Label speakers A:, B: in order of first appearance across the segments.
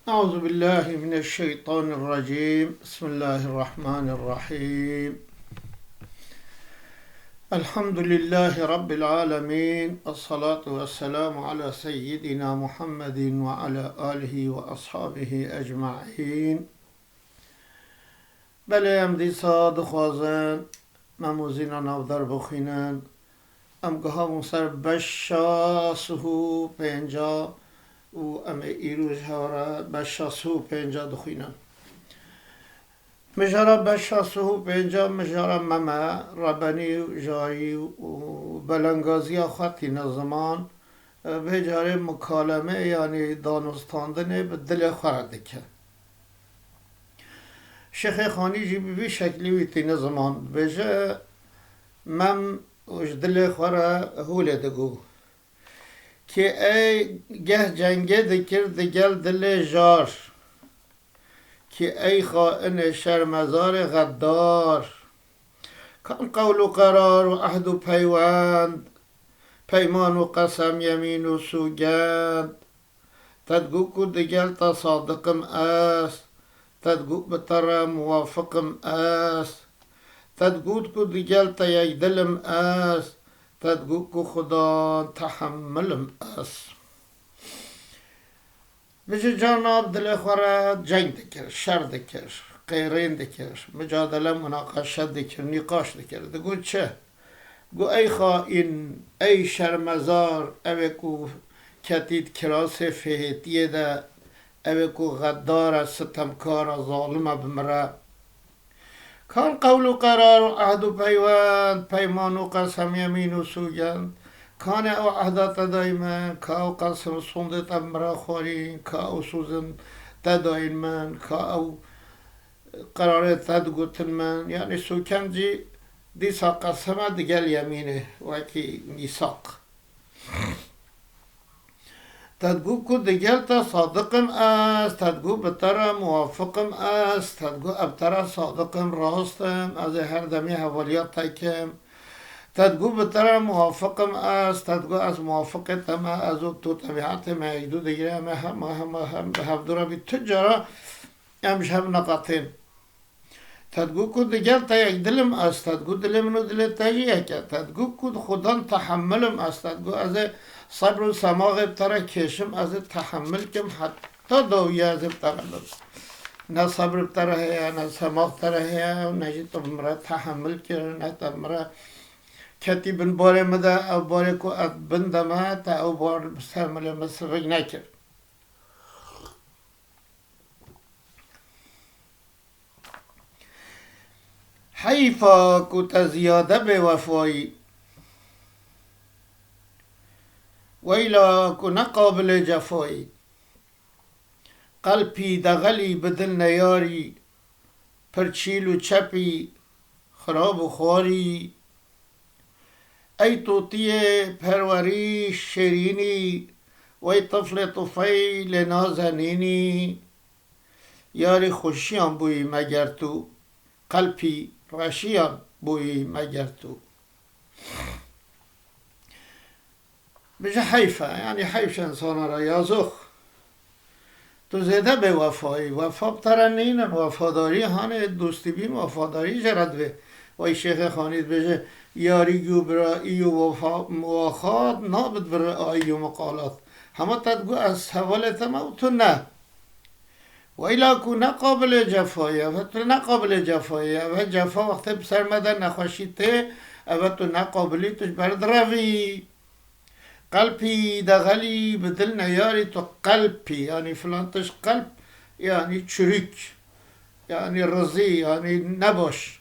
A: أعوذ بالله من الشيطان الرجيم بسم الله الرحمن الرحيم الحمد لله رب العالمين الصلاة والسلام على سيدنا محمد وعلى آله وأصحابه أجمعين بله ام دیسا دخوازن مموزینا ناو در بخینن ام گها سر بشاسهو پینجا و ام ایروز هارا بشاسهو پینجا دخینن مجارا بشاسهو پینجا مجارا مما ربانی و جایی و بلنگازی خطی نظمان به جاره مکالمه یعنی دانستاندن به دل خورده که شیخ خانی جی بی شکلی ویتی نظمان بجه من وش دل خوره هوله دگو که ای گه جنگه دکر دگل دل جار که ای خائن شرمزار غدار کان قول و قرار و عهد و پیوند پیمان و قسم یمین و سوگند تدگو که دگل تا صادقم است تدگو بتر موافقم است تدگو که دیگل تا یک دلم است تدگو که خدا تحملم است بجه جاناب دل خوره جنگ دکر شر دکر قیرین دکر مجادله مناقشه دکر نقاش دکر دگو چه؟ گو ای خائن ای شرمزار اوه کو کتید کراس فهتیه ده اوه کو غدار ستمکار ظالم بمره کان قول و قرار و عهد و پیوند پیمان و قسم یمین و سوگند کان او عهدت دایمن که او قسم سندت امرا خورین که او سوزن تداین من که او قرار تدگوتن من یعنی سوکنجی دیسا قسمه دیگل یمینه وکی نیساق تدگو که دیگل تا صادقم است تدگو بتر موافقم است تدگو ابتر صادقم راستم از هر دمی حوالیات تکم تدگو بتر موافقم است تدگو از موافقتم از تو طبیعت معیدو دیگه هم به هفدورا بی تجارا امشب نقاطین تدگو که دیگل تا یک دلم است تدگو دلمنو دل تجیه که تدگو که خدا تحملم است تدگو از صبر و سماغ ابتره کشم از تحمل کم حتی دویه از ابتره نه صبر ابتره هیا نه سماغ ابتره هیا و نجی تو مرا تحمل کرد نه تا مرا کتی بن باره مده او باره کو ات بندمه تا او بار بستعمل مصرق نکرد حیفا کو تا زیاده به وفایی ویلا که نقابل جفایی قلبی دغلی بدل نیاری پرچیل و چپی خراب و خواری ای توتی پروری شیرینی وی طفل طفیل نازنینی یاری خوشیان بوی مگر تو قلبی رشیان بوی مگر تو بجه حیفه یعنی حیف انسان را یازخ تو زده به وفایی وفا بترن اینن وفاداری هانه دوستی بین وفاداری جرد به وی شیخ خانید بجه یاری گو برایی و وفا مواخات نابد برایی و مقالات همه تدگو از حوالت ما تو نه ویلا کو نقابل جفایی و تو نقابل جفایی و جفا وقت بسر مدن نخوشی ته و تو نقابلی توش برد روی قلبی دغلی بدل نیاری تو قلبی یعنی فلانتش قلب یعنی چریک یعنی رضی یعنی نباش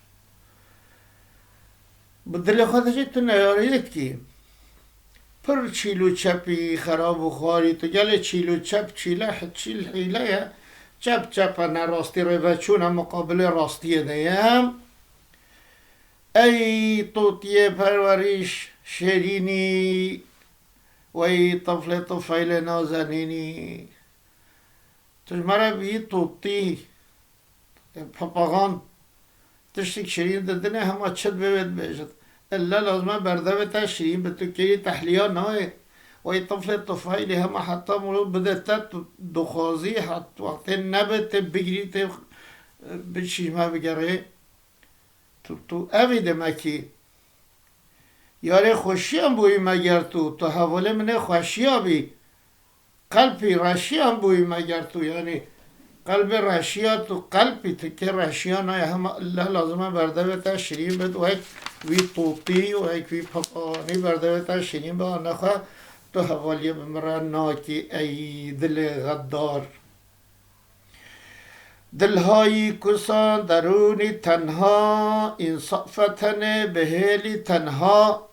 A: بدل خودش تو نیاریت کی پر چیلو چپی خراب و خواری تو گل چیلو چپ چیل حیله چپ نراستی روچون مقابل راستی دیم ای توتی پروریش شیرینی وی طفل طفیل نازنینی توش مرا بی توتی پاپاغان تشتک شیرین ددنه همه چد ببید بیشد الا لازمه برده تا شیرین به تو که تحلیه نای و این طفل طفیلی همه حتی مورد بده تا دخوازی حتی وقتی نبته بگیری تا بچیمه بگره تو اوی دمکی یاره خوشی هم بوی مگر تو حواله منه خوشی ها بی قلبی رشی هم بوی مگر تو یعنی قلب رشی ها تو قلبی تو که رشی ها نه همه الله لازمه برده بتا شیرین بد و یک وی طوطی و یک وی پاپانی برده بتا شیرین با نخواه تو حوالی بمرا ناکی ای دل غدار دلهایی کسان درونی تنها انصافتن بهیلی تنها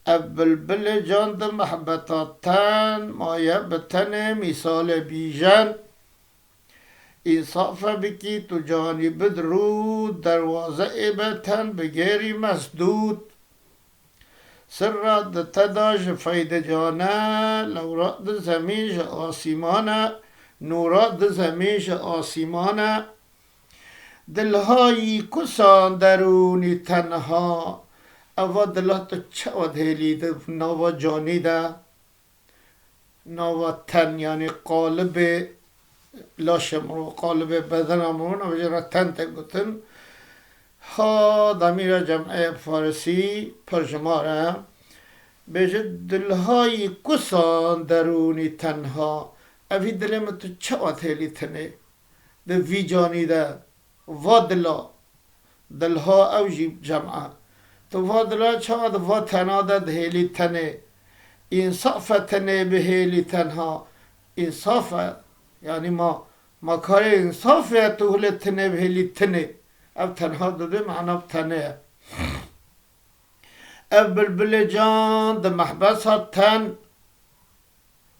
A: بلبل جان ده محبتاتن مایه بتن مثال بیژن انصاف بکی تو جانی بدرود دروازه بتن بگیری مسدود سر ده تداج فید جانه لورا ده زمیج آسیمانه نورا ده زمیج آسیمانه دلهایی کسان درونی تنها اوا دلها تو چه هلیده نوا جانی ده نوا تن یعنی قالب لاشمرو قالب بدنمرو نوجه تن تگوتن ها دمیر جمعه فارسی پرجماره بجه دلهای کسان درونی تنها اوی دلم تو چه هلی تنه ده وی جانی ده و دلها اوجی جمعه تو وادلا چاد و تنا ده هیلی تنه انصاف تنه به هیلی تنها انصاف یعنی ما کار انصاف تو هلی تنه به هیلی تنه اب تنها داده معنا تنه اب بلبل جان ده محبس ها تن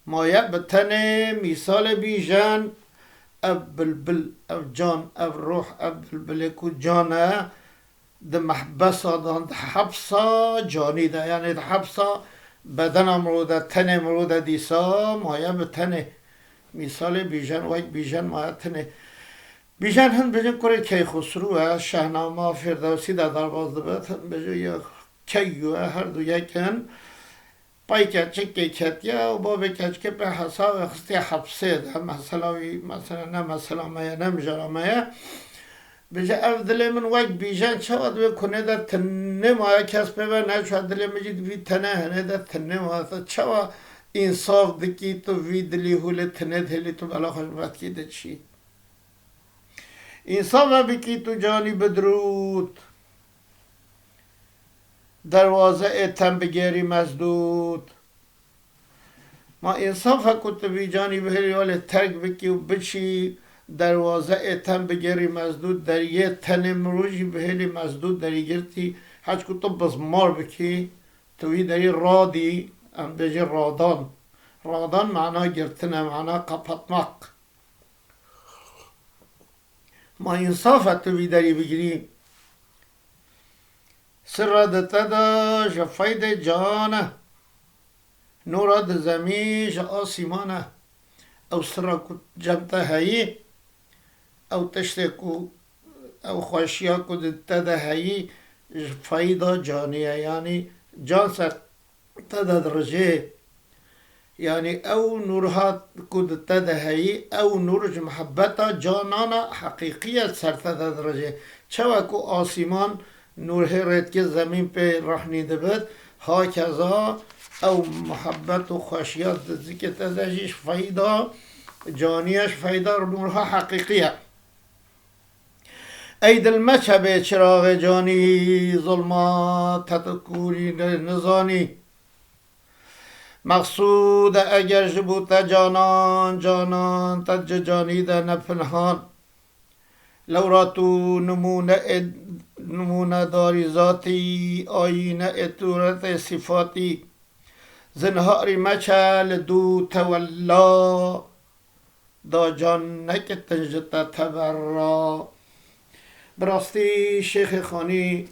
A: مایه بتنه مثال بیژن اب بلبل اب جان اب روح اب بلبل کو جانه ده محبسا ده حبسا جانی ده یعنی ده حبسا بدن امرو ده تن امرو ده دیسا مایه به تنه مثال بیژن و یک بیژن مایه تنه بیژن هم بجن کره کی خسروه شهنامه فردوسی ده درباز ده بد هم بجن یا کیوه هر دو یکن پای کچه که کتیه و با بکچ که به حساب اخستی حبسه ده مثلا نه مثلا مایه نه مجرمه بجا اف دل من وک بیژن چقدر بکنه در تنه مایه کس ببر نشود دل مجید وی تنه هنه در تنه مایه چوا انصاف دکی تو وی دلی هول تنه دلی تو بلا خوشبت کی ده چی انصاف بکی تو جانی بدرود دروازه اتم بگیری مزدود ما انصاف کت وی جانی بهری ولی ترک بکی و بچی دروازه اتم بگیری مزدود در یه تن مروجی بهلی مزدود داری گرتی هچ که تو بزمار بکی توی داری رادی ام بجی رادان معنا گرتنه معنا قپتمق ما انصافت توی داری بگیری سرد تدا شفاید جانه نورد زمیش آسیمانه او سر جمته هایی او تشتكو او خوشیا کو تدهایی فایده جانیه یعنی جان سر تدرجه یعنی او نورها کو تدهایی او نور محبتا جانانا حقیقیت سر تدرجه چوا کو آسیمان نور رد که زمین पे رحنی دبد ها کذا او محبت و خوشیات ذکر تدهیش فایده جانیش فایده نورها حقیقیه ای دل مچه چراغ جانی ظلمات تدکوری نزانی مقصود اگر جبوت جانان تج جانی ده نپنهان لورا تو نمونه داری ذاتی آینه اتورت صفاتی زنهاری مچل دو تولا دا جان نکت تنجتا تبرا براستی شیخ خانی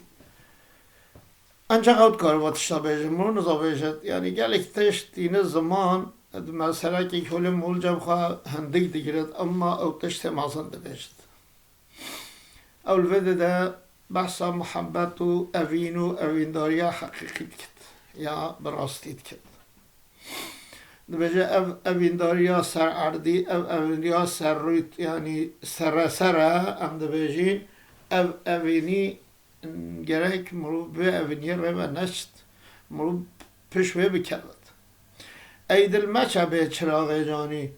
A: انجا قد کار واتشتا بیجم مرون نزا بیجد یعنی گلک تشت این زمان مثلا که کل مولجم خواه هندگ دیگرد اما او تشت مازند بیجد اول وده ده بحثا محبت و اوین و اوینداری حقیقی کد یا براستید کرد. بجه اوینداریا سر عردی اوینداریا سر رویت یعنی سر ام دبیجین اوینی gerek مرو به اوینیر و نشت مرو پشوه بکرد ایدل مچه به چراغ جانی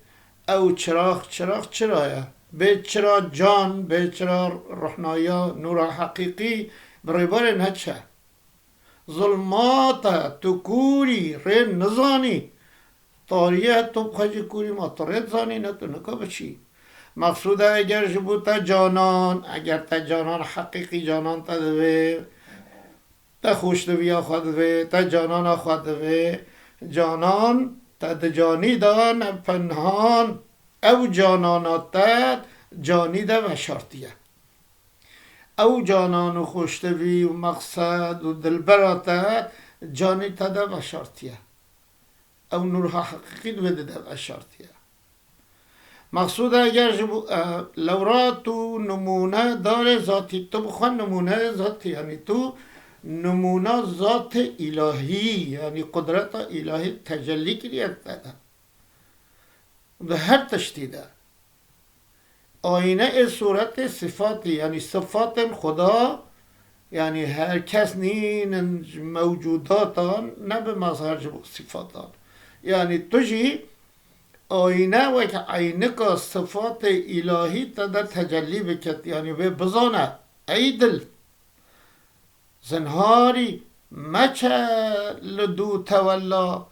A: او چراغ چرایه به چرا جان به چرا رحنایا نور حقیقی برای نچه ظلمات تو کوری ری نزانی تاریه تو بخواهی کوری ما تاریه زانی نه تو نکا بچی مقصود اگر جبوتا جانان اگر تا جانان حقیقی جانان تا دوه تا خوش دویا خود دوه تا جانان خود دوه جانان تا دجانی دان پنهان او جانانات جانی ده و شرطیه او جانان و خوش دوی و مقصد و دلبرات جانی تا ده و شرطیه او نورها حقیقی دوه ده و شرطیه مقصود اگر لورا تو نمونه داره ذاتی تو بخواه نمونه ذاتی یعنی تو نمونه ذات الهی یعنی قدرت الهی تجلی کریت داده به هر تشتیده آینه صورت صفاتی یعنی صفات خدا یعنی هر کس نین موجوداتان نه به مظهر صفاتان یعنی توجی آینه و که آینه که صفات الهی تا در تجلی بکت یعنی به بزانه ای دل زنهاری مچه لدو تولا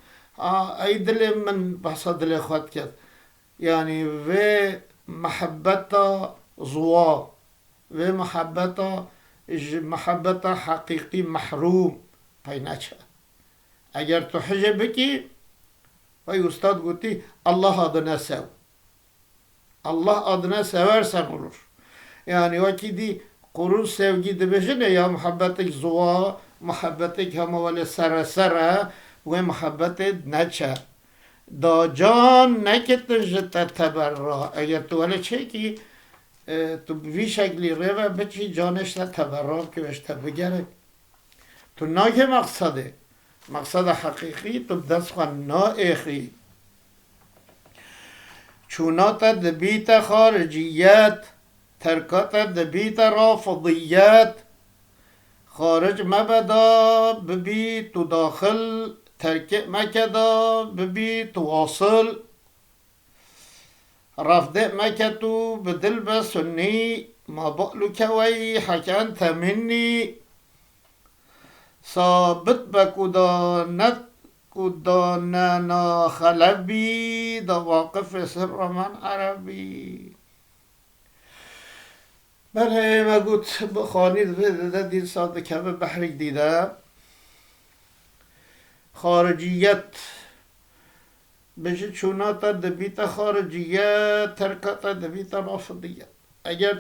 A: ای دل من بحثا دل خود کرد یعنی و محبتا زوا و محبتا حقیقی محروم پای نچه اگر تو حجه بکی وای استاد گوتی الله adına sev. Allah adına seversen olur. Yani vaki di kurun sevgi de ne ya muhabbetik zuva, muhabbetik hama veli sara ve muhabbetik neçe. Da can ne kettin jete teberra. Eğer tu öyle şey ki tu bir şekli reve biçi canışta teberra ki işte begerek. Tu ne maksadı? مقصد حقیقی تو دست خواه نائخی چونات دبیت خارجیت ترکات دبیت رافضیت خارج مبدا ببی تو داخل ترک مکدا ببی تو واصل رفض مکتو بدل بسنی ما بقلو کوی حکان تمنی ثابت بکدانت کداننا خلبی دا واقف سر من عربی بله ما گوت بخانید ده دید ساده که به بحری دیده خارجیت بشه چوناتا دبیت خارجیت ترکاتا دبیت رافضیت اگر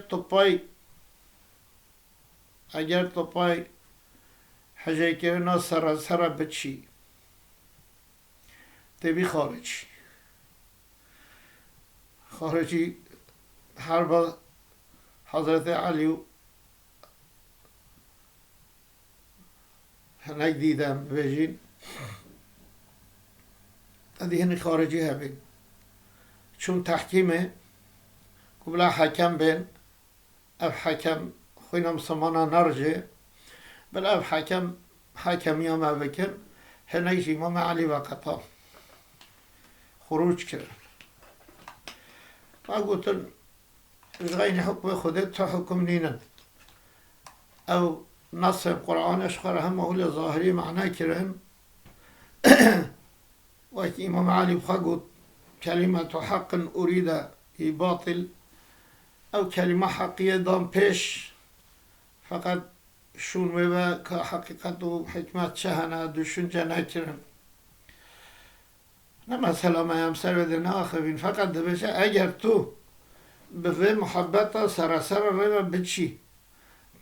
A: تو پای حجه کرنا سر بچی تبی خارجی هر با حضرت علی هنگ دیدم بجین ادی هنی خارجی هبین چون تحکیمه قبلا حکم بین اف حکم خوینم سمانا نرجه بل اف حکم یا ما بکر هنگیش امام علی و قطار خروج کرد ما گوتن غیر حکم خودت تا حکم نینن او نص قرآنش خور هم اول ظاهری معنی کرن وقت امام علی بخوا گوت کلمت حق اريد ای باطل او کلمه حقیه دام پیش فقط شون و که حقیقت و حکمت چهنه دوشونجه نکرن نه مثلا ما همسر بده ناخبین فقط ده بشه اگر تو به محبت سراسر رو بچی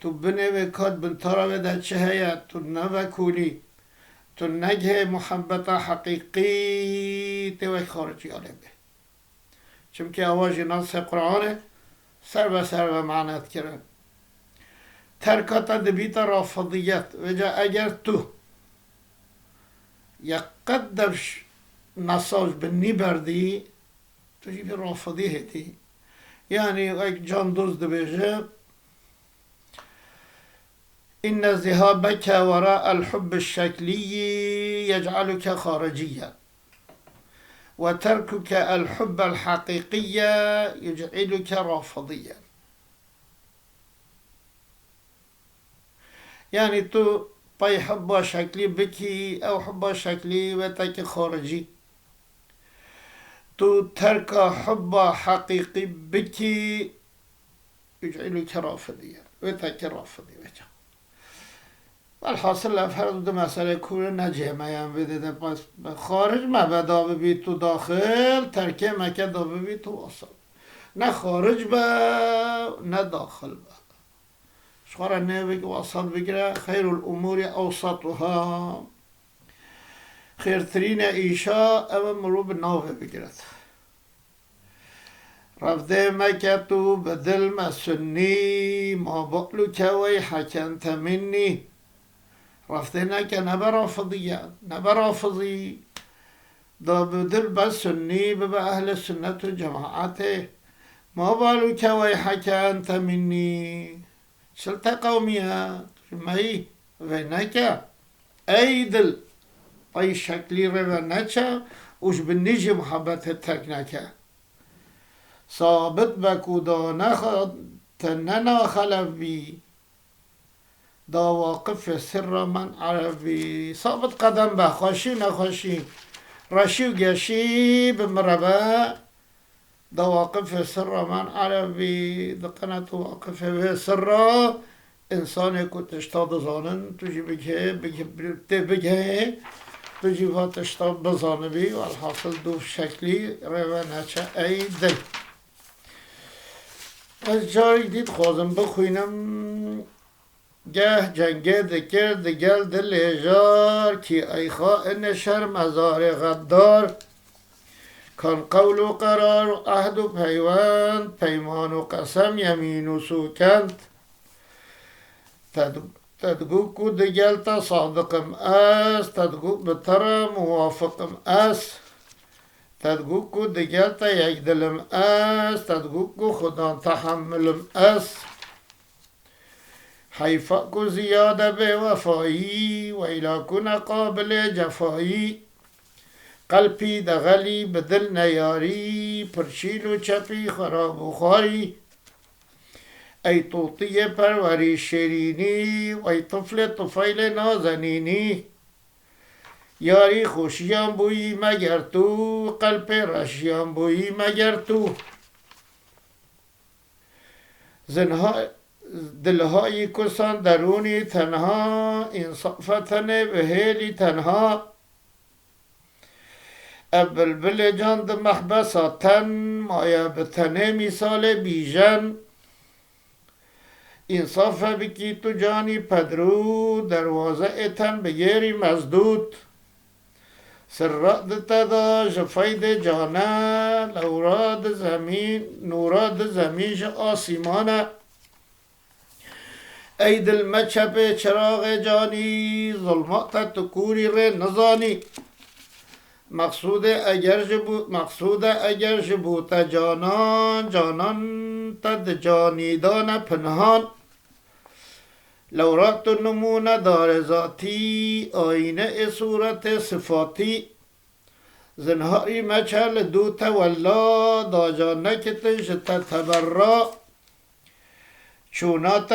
A: تو بنوی کاد بنتارا بده چه هیا تو نوه کولی تو نگه محبت حقیقی توی خارجی آلبه چونکه آواج نص قرآن سر به معنات کرن ترکات دبیت رافضیت و جا اگر تو يقدر مساج بني بردي تجيب رافضي هتي يعني جان دوز بيجي إن ذهابك وراء الحب الشكلي يجعلك خارجيا وتركك الحب الحقيقي يجعلك رافضيا. يعني تو باي حب شكلي بكي أو حب شكلي وتك خارجي، تو ترك حب حقيقي بكي يجعلك رافضيا وتك رافضي وجه. الحاصل فرض مسئله کور نجمه یم بده پس خارج ما بدا ببی تو داخل ترکه مکه دا ببی تو واسط نه خارج با نه داخل با شخوره نه بگی واسط بگیره خیر الامور اوسطها خیرترین ایشا او مروب ناوه بگیرد. رفته مکه تو بدل مسنی ما بقلو که وی حکنت منی رفته نکه نبه رافضی دا بدل بس سنی به اهل سنت و جماعته ما بالو که وی حکه انت منی شلت قومیه مایی و نکه ای دل ای شکلی رو و نچه اوش بنیجی محبت تک نکه ثابت بکودا نخد تننا خلف بی دا واقف سر من عربی ثابت قدم به خوشی نخوشی رشی و گشی بمربع دا واقف سر من عربی دا قنات واقف به سر انسان کو تشتا بزانن توجی بگه توجی با تشتا بزانه بی و الحاصل دو شکلی روانه چه ای دل. از جایی دید خوازم بخوینم گه جنگه دکر دگل دل هجار کی ای خائن شر مزار غدار کان قول و قرار و عهد و پیوند پیمان و قسم یمین و سوکند تدگو کو دگل تا صادقم است تدگو بتر موافقم است تدگو کو دگل تا یک دلم است تدگو کو خدا تحملم است حیفا کو زیاده به وفایی و ایلا کن قابل جفایی قلبی دغلی بدل نیاری پرشیل و چپی خراب و خاری ای طوطی پروری شیرینی و ای طفل طفیل نازنینی یاری خوشیان بویی مگر تو قلب رشیان بویی مگر تو زنها دلهای کسان درونی تنها انصافتن به هیلی تنها بلبل جان د محبساتن مایا بتنه مثال بیژن انصاف بکی تو جانی پدرو دروازه اتن به گیری مزدود سرات تدا جفید جانه لوراد زمین نوراد زمینش آسیمانه ای دل مچپ چراغ جانی ظلمات تکوری ر نزانی مقصود اگر جبوت جانان تد جانیدان پنهان لورات نمونه دار ذاتی آینه صورت صفاتی زنهاری مچل دو تولا دا جانک تجت تبرا چونات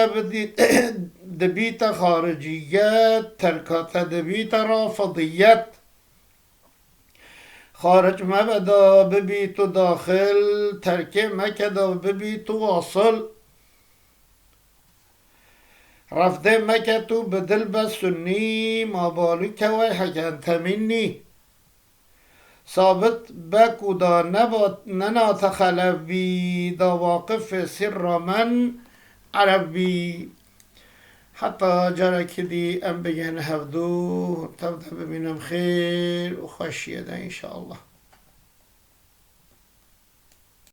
A: دبیت خارجیت ترکات دبیت رافضیت خارج مبدا ببی تو داخل ترک مکدا ببی تو واصل رفته مکه تو بدل بسنی ما بالو که وی حکنت منی ثابت بکودا ننات خلوی دا واقف سر من عربی حتی جرا که دی ام بگن هفدو تبدا ببینم خیر و خوشیه ده انشاءالله.